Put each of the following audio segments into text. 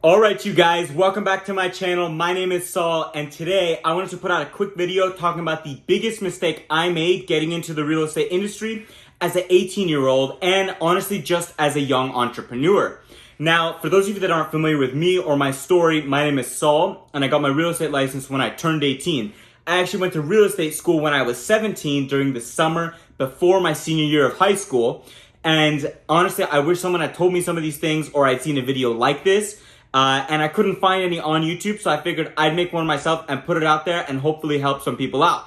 Alright you guys, welcome back to my channel. My name is Saul and today I wanted to put out a quick video talking about the biggest mistake I made getting into the real estate industry as an 18-year-old and honestly just as a young entrepreneur. Now, for those of you that aren't familiar with me or my story, my name is Saul and I got my real estate license when I turned 18. I actually went to real estate school when I was 17 during the summer before my senior year of high school. And honestly, I wish someone had told me some of these things or I'd seen a video like this. And I couldn't find any on YouTube, so I figured I'd make one myself and put it out there and hopefully help some people out.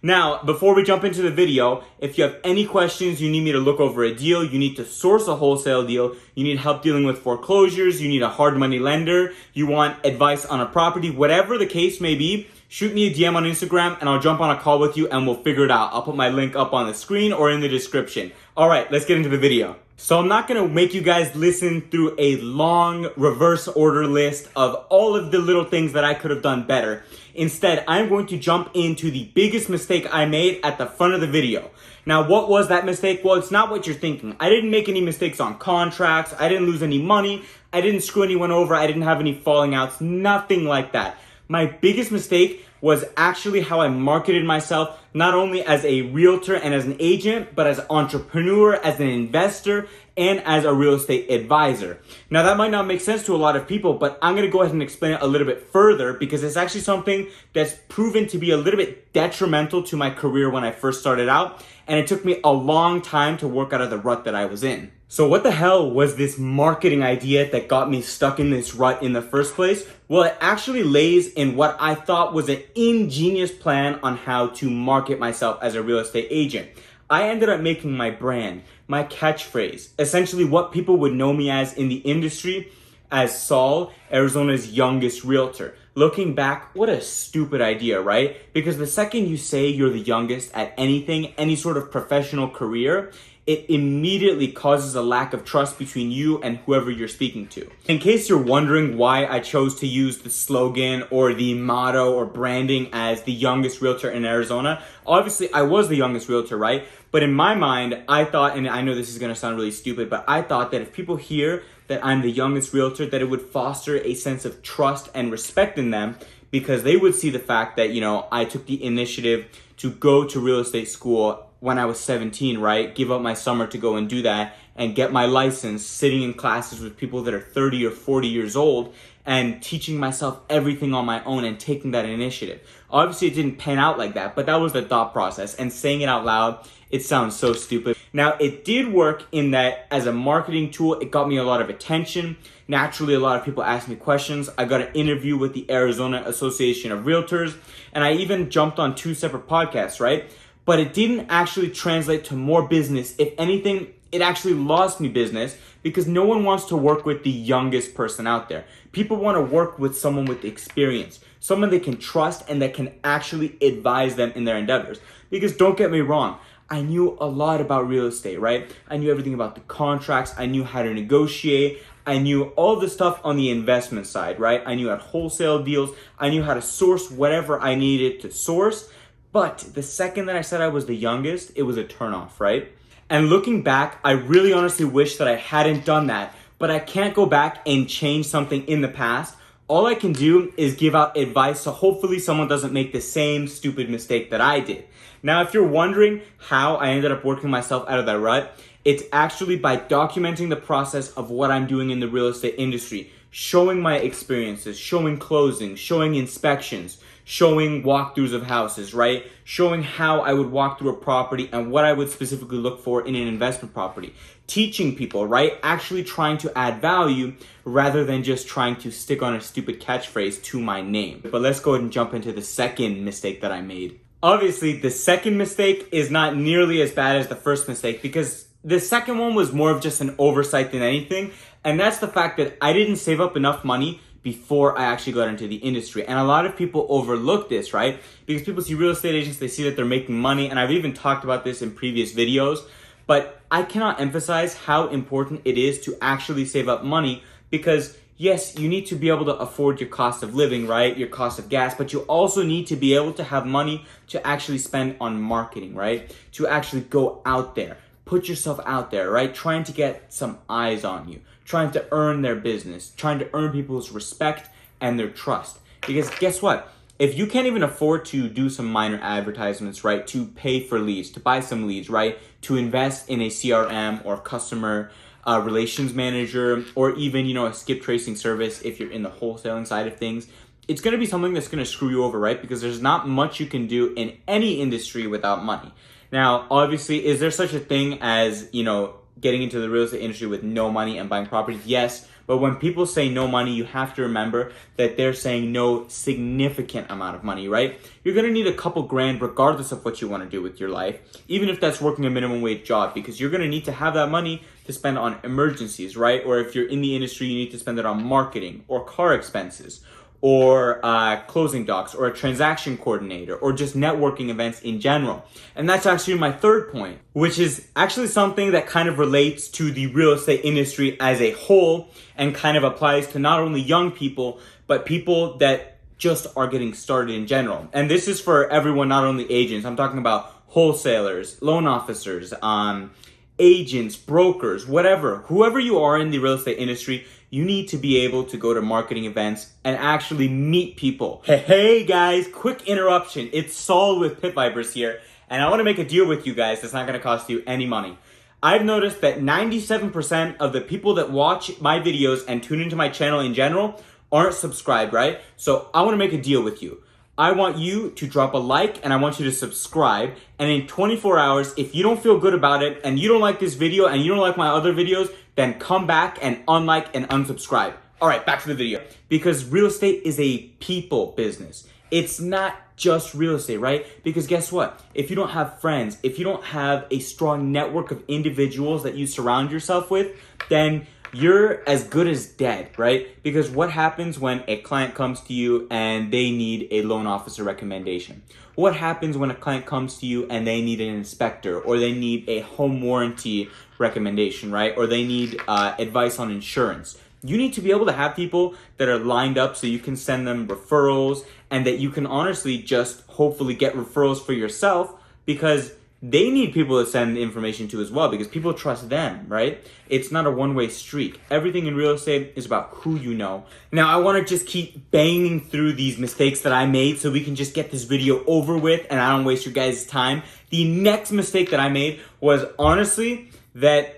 Now, before we jump into the video, if you have any questions, you need me to look over a deal, you need to source a wholesale deal, you need help dealing with foreclosures, you need a hard money lender, you want advice on a property, whatever the case may be, shoot me a DM on Instagram and I'll jump on a call with you and we'll figure it out. I'll put my link up on the screen or in the description. All right, let's get into the video. So I'm not gonna make you guys listen through a long reverse order list of all of the little things that I could have done better. Instead, I'm going to jump into the biggest mistake I made at the front of the video. Now, what was that mistake? Well, it's not what you're thinking. I didn't make any mistakes on contracts. I didn't lose any money. I didn't screw anyone over. I didn't have any falling outs, nothing like that. My biggest mistake was actually how I marketed myself, not only as a realtor and as an agent, but as an entrepreneur, as an investor, and as a real estate advisor. Now that might not make sense to a lot of people, but I'm gonna go ahead and explain it a little bit further because it's actually something that's proven to be a little bit detrimental to my career when I first started out, and it took me a long time to work out of the rut that I was in. So what the hell was this marketing idea that got me stuck in this rut in the first place? Well, it actually lays in what I thought was an ingenious plan on how to market myself as a real estate agent. I ended up making my brand, my catchphrase, essentially what people would know me as in the industry as Saul, Arizona's youngest realtor. Looking back, what a stupid idea, right? Because the second you say you're the youngest at anything, any sort of professional career, it immediately causes a lack of trust between you and whoever you're speaking to. In case you're wondering why I chose to use the slogan or the motto or branding as the youngest realtor in Arizona, obviously I was the youngest realtor, right? But in my mind, I thought, and I know this is gonna sound really stupid, but I thought that if people hear that I'm the youngest realtor, that it would foster a sense of trust and respect in them because they would see the fact that, I took the initiative to go to real estate school when I was 17, right? Give up my summer to go and do that and get my license, sitting in classes with people that are 30 or 40 years old and teaching myself everything on my own and taking that initiative. Obviously, it didn't pan out like that, but that was the thought process. And saying it out loud, it sounds so stupid. Now, it did work in that as a marketing tool, it got me a lot of attention. Naturally, a lot of people asked me questions. I got an interview with the Arizona Association of Realtors, and I even jumped on 2 separate podcasts, right? But it didn't actually translate to more business. If anything, it actually lost me business because no one wants to work with the youngest person out there. People want to work with someone with experience, someone they can trust and that can actually advise them in their endeavors. Because don't get me wrong, I knew a lot about real estate, right? I knew everything about the contracts. I knew how to negotiate. I knew all the stuff on the investment side, right? I knew how to wholesale deals. I knew how to source whatever I needed to source. But the second that I said I was the youngest, it was a turnoff, right? And looking back, I really honestly wish that I hadn't done that, but I can't go back and change something in the past. All I can do is give out advice so hopefully someone doesn't make the same stupid mistake that I did. Now, if you're wondering how I ended up working myself out of that rut, it's actually by documenting the process of what I'm doing in the real estate industry, showing my experiences, showing closings, showing inspections, showing walkthroughs of houses, right? Showing how I would walk through a property and what I would specifically look for in an investment property. Teaching people, right? Actually trying to add value rather than just trying to stick on a stupid catchphrase to my name. But let's go ahead and jump into the second mistake that I made. Obviously, the second mistake is not nearly as bad as the first mistake because the second one was more of just an oversight than anything. And that's the fact that I didn't save up enough money before I actually got into the industry. And a lot of people overlook this, right? Because people see real estate agents, they see that they're making money. And I've even talked about this in previous videos, but I cannot emphasize how important it is to actually save up money because yes, you need to be able to afford your cost of living, right? Your cost of gas, but you also need to be able to have money to actually spend on marketing, right? To actually go out there, put yourself out there, right? Trying to get some eyes on you, trying to earn their business, trying to earn people's respect and their trust. Because guess what? If you can't even afford to do some minor advertisements, right? To pay for leads, to buy some leads, right? To invest in a CRM or customer relations manager, or even, a skip tracing service if you're in the wholesaling side of things, it's going to be something that's going to screw you over, right? Because there's not much you can do in any industry without money. Now, obviously, is there such a thing as, getting into the real estate industry with no money and buying properties? Yes. But when people say no money, you have to remember that they're saying no significant amount of money, right? You're going to need a couple grand regardless of what you want to do with your life, even if that's working a minimum wage job, because you're going to need to have that money to spend on emergencies, right? Or if you're in the industry, you need to spend it on marketing or car expenses, or closing docs, or a transaction coordinator, or just networking events in general. And that's actually my third point, which is actually something that kind of relates to the real estate industry as a whole and kind of applies to not only young people, but people that just are getting started in general. And this is for everyone, not only agents. I'm talking about wholesalers, loan officers, agents, brokers, whatever, whoever you are in the real estate industry. You need to be able to go to marketing events and actually meet people. Hey guys, quick interruption. It's Saul with Pit Vipers here, and I want to make a deal with you guys that's not going to cost you any money. I've noticed that 97% of the people that watch my videos and tune into my channel in general aren't subscribed, right? So I want to make a deal with you. I want you to drop a like and I want you to subscribe. And in 24 hours, if you don't feel good about it and you don't like this video and you don't like my other videos, then come back and unlike and unsubscribe. All right, back to the video. Because real estate is a people business. It's not just real estate, right? Because guess what? If you don't have friends, if you don't have a strong network of individuals that you surround yourself with, then you're as good as dead, right? Because what happens when a client comes to you and they need a loan officer recommendation? What happens when a client comes to you and they need an inspector, or they need a home warranty recommendation, right? Or they need advice on insurance? You need to be able to have people that are lined up so you can send them referrals, and that you can honestly just hopefully get referrals for yourself, because they need people to send information to as well, because people trust them, right? It's not a one-way streak. Everything in real estate is about who you know. Now, I want to just keep banging through these mistakes that I made so we can just get this video over with and I don't waste your guys' time. The next mistake that I made was honestly that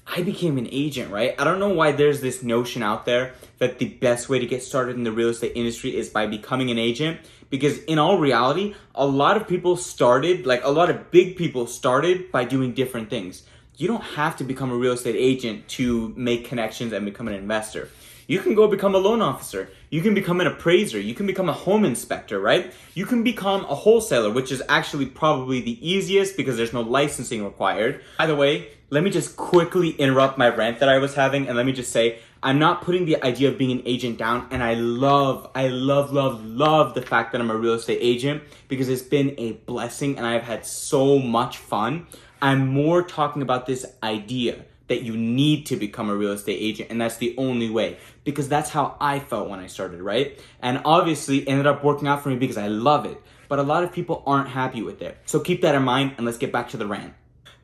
I became an agent, right? I don't know why there's this notion out there that the best way to get started in the real estate industry is by becoming an agent. Because in all reality, a lot of people started, like a lot of big people started by doing different things. You don't have to become a real estate agent to make connections and become an investor. You can go become a loan officer. You can become an appraiser. You can become a home inspector, right? You can become a wholesaler, which is actually probably the easiest because there's no licensing required. By the way, let me just quickly interrupt my rant that I was having, and let me just say, I'm not putting the idea of being an agent down, and I love the fact that I'm a real estate agent because it's been a blessing and I've had so much fun. I'm more talking about this idea that you need to become a real estate agent, and that's the only way, because that's how I felt when I started, right? And obviously it ended up working out for me because I love it, but a lot of people aren't happy with it. So keep that in mind, and let's get back to the rant.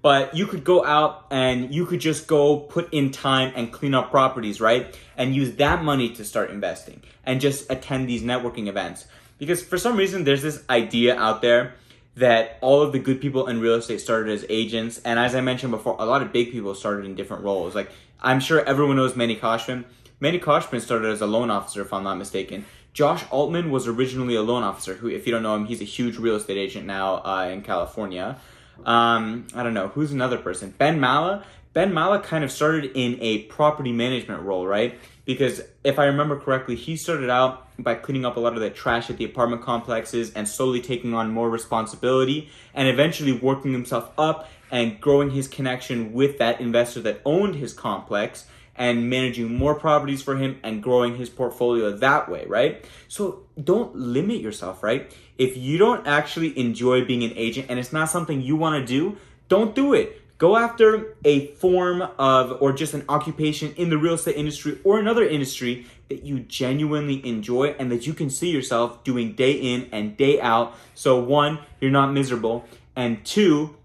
But you could go out and you could just go put in time and clean up properties, right? And use that money to start investing and just attend these networking events. Because for some reason, there's this idea out there that all of the good people in real estate started as agents. And as I mentioned before, a lot of big people started in different roles. Like, I'm sure everyone knows Manny Koshman. Manny Koshman started as a loan officer, if I'm not mistaken. Josh Altman was originally a loan officer, who, if you don't know him, he's a huge real estate agent now in California. I don't know, who's another person? Ben Mala. Ben Mala kind of started in a property management role, right? Because if I remember correctly, he started out by cleaning up a lot of the trash at the apartment complexes and slowly taking on more responsibility and eventually working himself up and growing his connection with that investor that owned his complex and managing more properties for him and growing his portfolio that way, right? So don't limit yourself, right? If you don't actually enjoy being an agent and it's not something you want to do, don't do it. Go after a form of, or just an occupation in the real estate industry or another industry that you genuinely enjoy and that you can see yourself doing day in and day out. So one, you're not miserable, and two,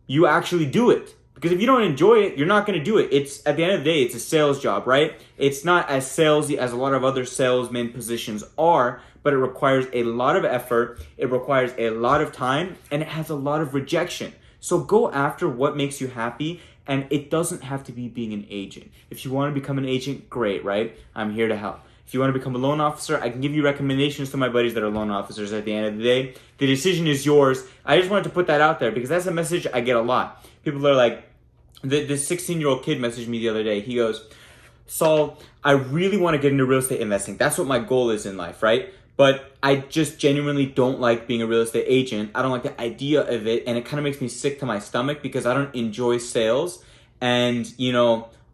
you actually do it. Because if you don't enjoy it, you're not going to do it. It's at the end of the day, it's a sales job, right? It's not as salesy as a lot of other salesman positions are, but it requires a lot of effort, it requires a lot of time, and it has a lot of rejection. So go after what makes you happy, and it doesn't have to be being an agent. If you want to become an agent, great, right? I'm here to help. If you want to become a loan officer, I can give you recommendations to my buddies that are loan officers at the end of the day. The decision is yours. I just wanted to put that out there because that's a message I get a lot. People are like, this 16-year-old kid messaged me the other day. He goes, Saul, I really want to get into real estate investing. That's what my goal is in life, right? But I just genuinely don't like being a real estate agent. I don't like the idea of it. And it kind of makes me sick to my stomach because I don't enjoy sales. And,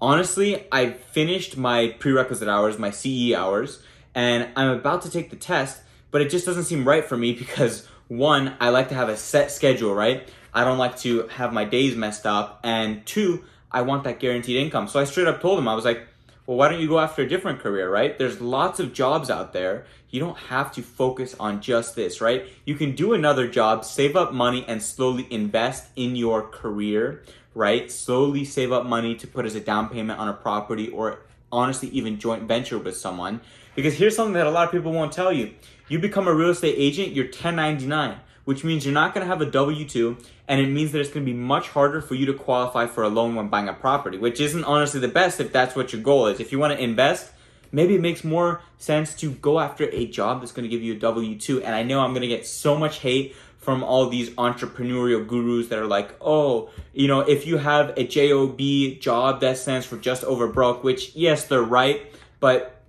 honestly, I finished my prerequisite hours, my CE hours, and I'm about to take the test, but it just doesn't seem right for me because, one, I like to have a set schedule, right? I don't like to have my days messed up. And two, I want that guaranteed income. So I straight up told him, I was like, well, why don't you go after a different career, right? There's lots of jobs out there. You don't have to focus on just this, right? You can do another job, save up money, and slowly invest in your career, right? Slowly save up money to put as a down payment on a property or honestly even joint venture with someone. Because here's something that a lot of people won't tell you. You become a real estate agent, you're 1099, which means you're not going to have a W-2, and it means that it's going to be much harder for you to qualify for a loan when buying a property, which isn't honestly the best if that's what your goal is. If you want to invest, maybe it makes more sense to go after a job that's going to give you a W-2. And I know I'm going to get so much hate from all these entrepreneurial gurus that are like, oh, if you have a JOB, job that stands for just over broke, which yes, they're right, but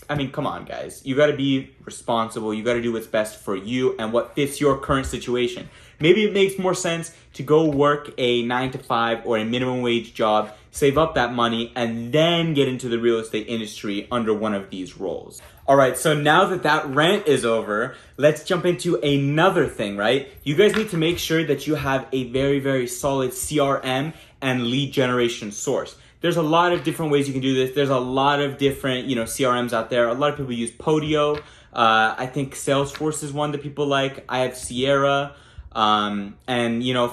I mean, come on, guys. You got to be responsible. You got to do what's best for you and what fits your current situation. Maybe it makes more sense to go work a 9-to-5 or a minimum wage job, save up that money, and then get into the real estate industry under one of these roles. All right, so now that that rant is over, let's jump into another thing, right? You guys need to make sure that you have a very, very solid CRM and lead generation source. There's a lot of different ways you can do this. There's a lot of different, CRMs out there. A lot of people use Podio. I think Salesforce is one that people like. I have Sierra. And,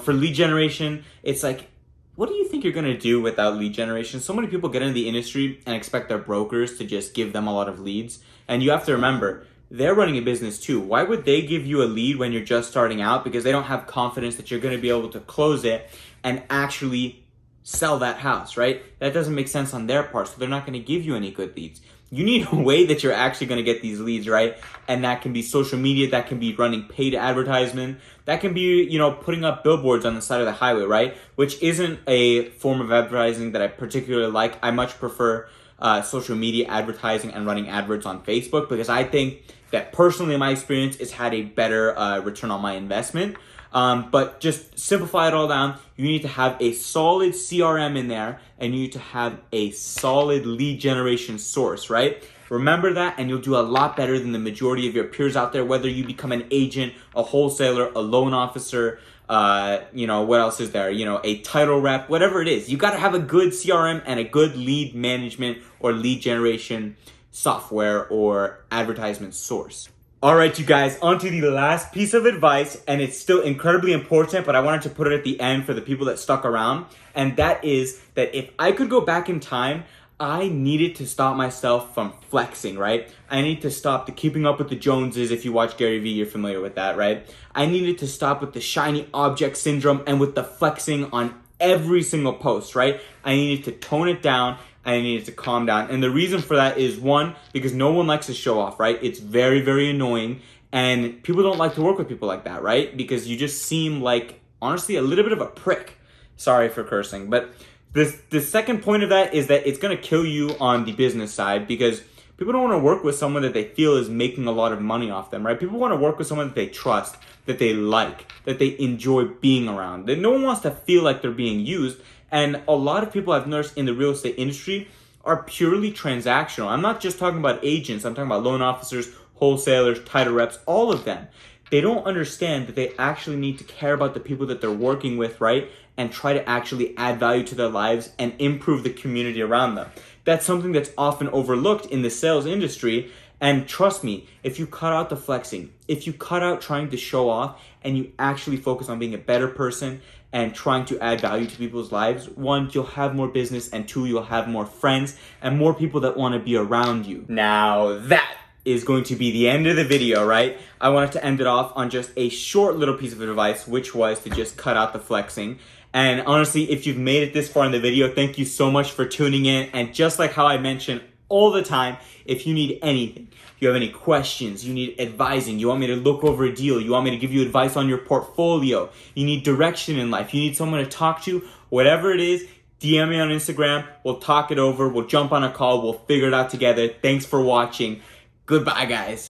for lead generation, it's like, what do you think you're going to do without lead generation? So many people get into the industry and expect their brokers to just give them a lot of leads. And you have to remember, they're running a business too. Why would they give you a lead when you're just starting out? Because they don't have confidence that you're going to be able to close it and actually sell that house, right? That doesn't make sense on their part, so they're not going to give you any good leads. You need a way that you're actually going to get these leads, right? And that can be social media, that can be running paid advertisement, that can be, putting up billboards on the side of the highway, right? Which isn't a form of advertising that I particularly like. I much prefer social media advertising and running adverts on Facebook because I think that personally, in my experience, it's had a better return on my investment. But just simplify it all down. You need to have a solid CRM in there and you need to have a solid lead generation source, right? Remember that and you'll do a lot better than the majority of your peers out there, whether you become an agent, a wholesaler, a loan officer, what else is there? A title rep, whatever it is. You got to have a good CRM and a good lead management or lead generation software or advertisement source. All right, you guys, on to the last piece of advice, and it's still incredibly important, but I wanted to put it at the end for the people that stuck around, and that is that if I could go back in time, I needed to stop myself from flexing, right? I need to stop the keeping up with the Joneses. If you watch Gary Vee, you're familiar with that, right? I needed to stop with the shiny object syndrome and with the flexing on every single post, right? I needed to tone it down. I needed to calm down. And the reason for that is, one, because no one likes to show off, right? It's very, very annoying. And people don't like to work with people like that, right? Because you just seem like, honestly, a little bit of a prick. Sorry for cursing. But the second point of that is that it's going to kill you on the business side because people don't want to work with someone that they feel is making a lot of money off them, right? People want to work with someone that they trust, that they like, that they enjoy being around. That no one wants to feel like they're being used. And a lot of people I've noticed in the real estate industry are purely transactional. I'm not just talking about agents. I'm talking about loan officers, wholesalers, title reps, all of them. They don't understand that they actually need to care about the people that they're working with, right? And try to actually add value to their lives and improve the community around them. That's something that's often overlooked in the sales industry. And trust me, if you cut out the flexing, if you cut out trying to show off and you actually focus on being a better person and trying to add value to people's lives, one, you'll have more business, and two, you'll have more friends and more people that want to be around you. Now that is going to be the end of the video, right? I wanted to end it off on just a short little piece of advice, which was to just cut out the flexing. And honestly, if you've made it this far in the video, thank you so much for tuning in. And just like how I mentioned all the time, if you need anything, if you have any questions, you need advising, you want me to look over a deal, you want me to give you advice on your portfolio, you need direction in life, you need someone to talk to, whatever it is, DM me on Instagram, we'll talk it over, we'll jump on a call, we'll figure it out together. Thanks for watching. Goodbye, guys.